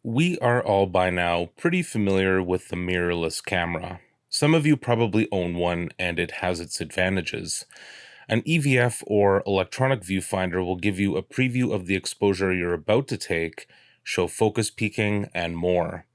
We are all by now pretty familiar with the mirrorless camera. Some of you probably own one and it has its advantages. An EVF or electronic viewfinder will give you a preview of the exposure you're about to take, show focus peaking, and more.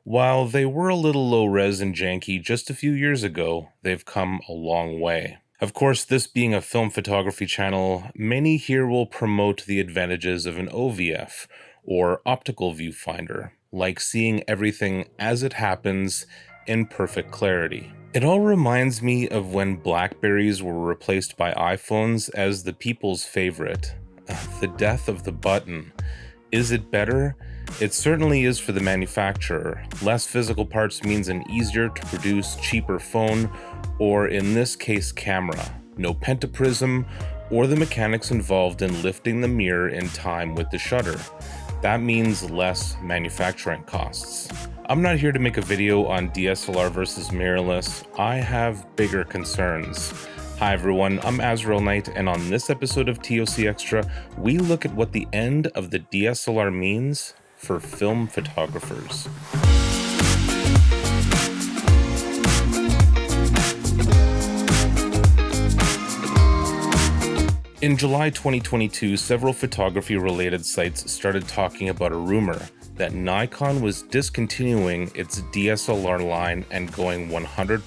While they were a little low res and janky just a few years ago, they've come a long way. Of course, this being a film photography channel, many here will promote the advantages of an OVF, or optical viewfinder, like seeing everything as it happens in perfect clarity. It all reminds me of when Blackberries were replaced by iPhones as the people's favorite. The death of the button. Is it better? It certainly is for the manufacturer. Less physical parts means an easier to produce, cheaper phone, or in this case camera. No pentaprism, or the mechanics involved in lifting the mirror in time with the shutter. That means less manufacturing costs. I'm not here to make a video on DSLR versus mirrorless. I have bigger concerns. Hi everyone, I'm Azriel Knight, and on this episode of TOC Xtra, we look at what the end of the DSLR means for film photographers. In July 2022, several photography-related sites started talking about a rumor that Nikon was discontinuing its DSLR line and going 100%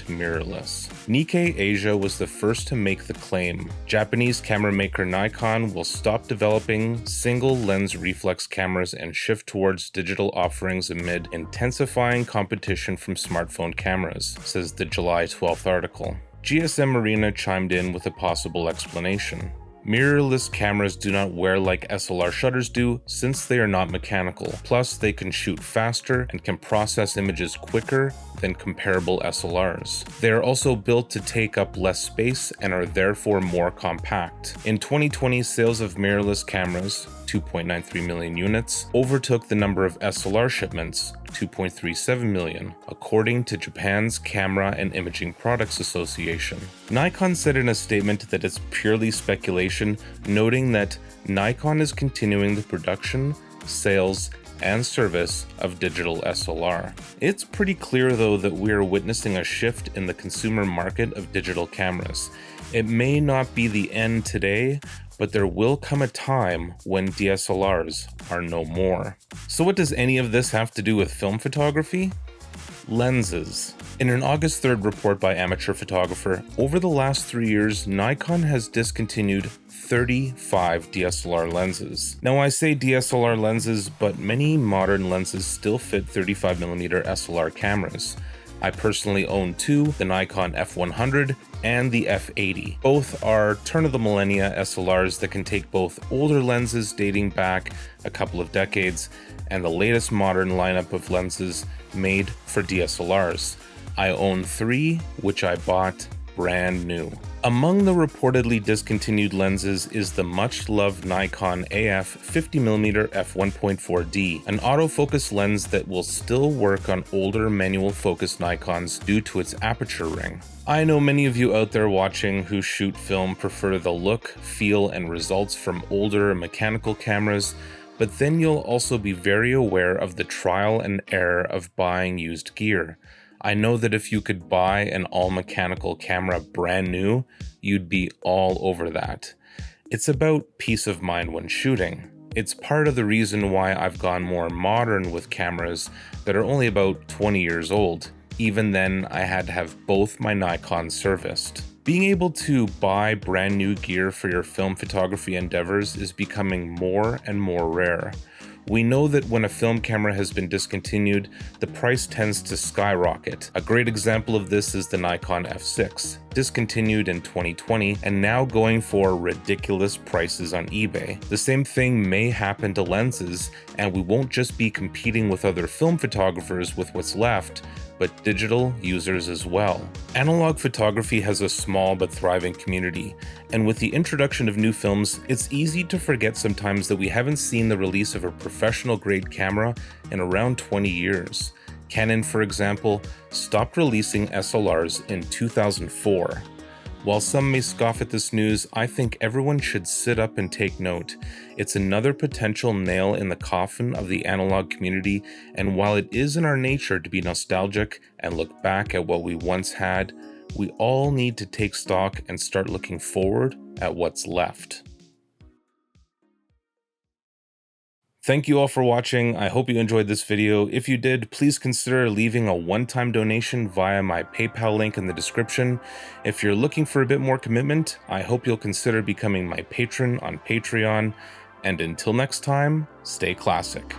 mirrorless. Nikkei Asia was the first to make the claim. Japanese camera maker Nikon will stop developing single-lens reflex cameras and shift towards digital offerings amid intensifying competition from smartphone cameras, says the July 12th article. GSM Arena chimed in with a possible explanation. Mirrorless cameras do not wear like SLR shutters do since they are not mechanical. Plus, they can shoot faster and can process images quicker than comparable SLRs. They are also built to take up less space and are therefore more compact. In 2020, sales of mirrorless cameras, 2.93 million units, overtook the number of SLR shipments, 2.37 million, according to Japan's Camera and Imaging Products Association. Nikon said in a statement that it's purely speculation, noting that Nikon is continuing the production, sales, and service of digital SLR. It's pretty clear though that we are witnessing a shift in the consumer market of digital cameras. It may not be the end today, but there will come a time when DSLRs are no more. So what does any of this have to do with film photography? Lenses. In an August 3rd report by Amateur Photographer, over the last 3 years, Nikon has discontinued 35 DSLR lenses. Now I say DSLR lenses, but many modern lenses still fit 35mm SLR cameras. I personally own two, the Nikon F100 and the F80. Both are turn-of-the-millennia SLRs that can take both older lenses dating back a couple of decades and the latest modern lineup of lenses made for DSLRs. I own three, which I bought brand new. Among the reportedly discontinued lenses is the much-loved Nikon AF 50mm f1.4D, an autofocus lens that will still work on older manual focus Nikons due to its aperture ring. I know many of you out there watching who shoot film prefer the look, feel, and results from older mechanical cameras, but then you'll also be very aware of the trial and error of buying used gear. I know that if you could buy an all-mechanical camera brand new, you'd be all over that. It's about peace of mind when shooting. It's part of the reason why I've gone more modern with cameras that are only about 20 years old. Even then, I had to have both my Nikons serviced. Being able to buy brand new gear for your film photography endeavors is becoming more and more rare. We know that when a film camera has been discontinued, the price tends to skyrocket. A great example of this is the Nikon F6, discontinued in 2020 and now going for ridiculous prices on eBay. The same thing may happen to lenses, and we won't just be competing with other film photographers with what's left, but digital users as well. Analog photography has a small but thriving community, and with the introduction of new films, it's easy to forget sometimes that we haven't seen the release of a professional-grade camera in around 20 years. Canon, for example, stopped releasing SLRs in 2004. While some may scoff at this news, I think everyone should sit up and take note. It's another potential nail in the coffin of the analog community, and while it is in our nature to be nostalgic and look back at what we once had, we all need to take stock and start looking forward at what's left. Thank you all for watching. I hope you enjoyed this video. If you did, please consider leaving a one-time donation via my PayPal link in the description. If you're looking for a bit more commitment, I hope you'll consider becoming my patron on Patreon. And until next time, stay classic.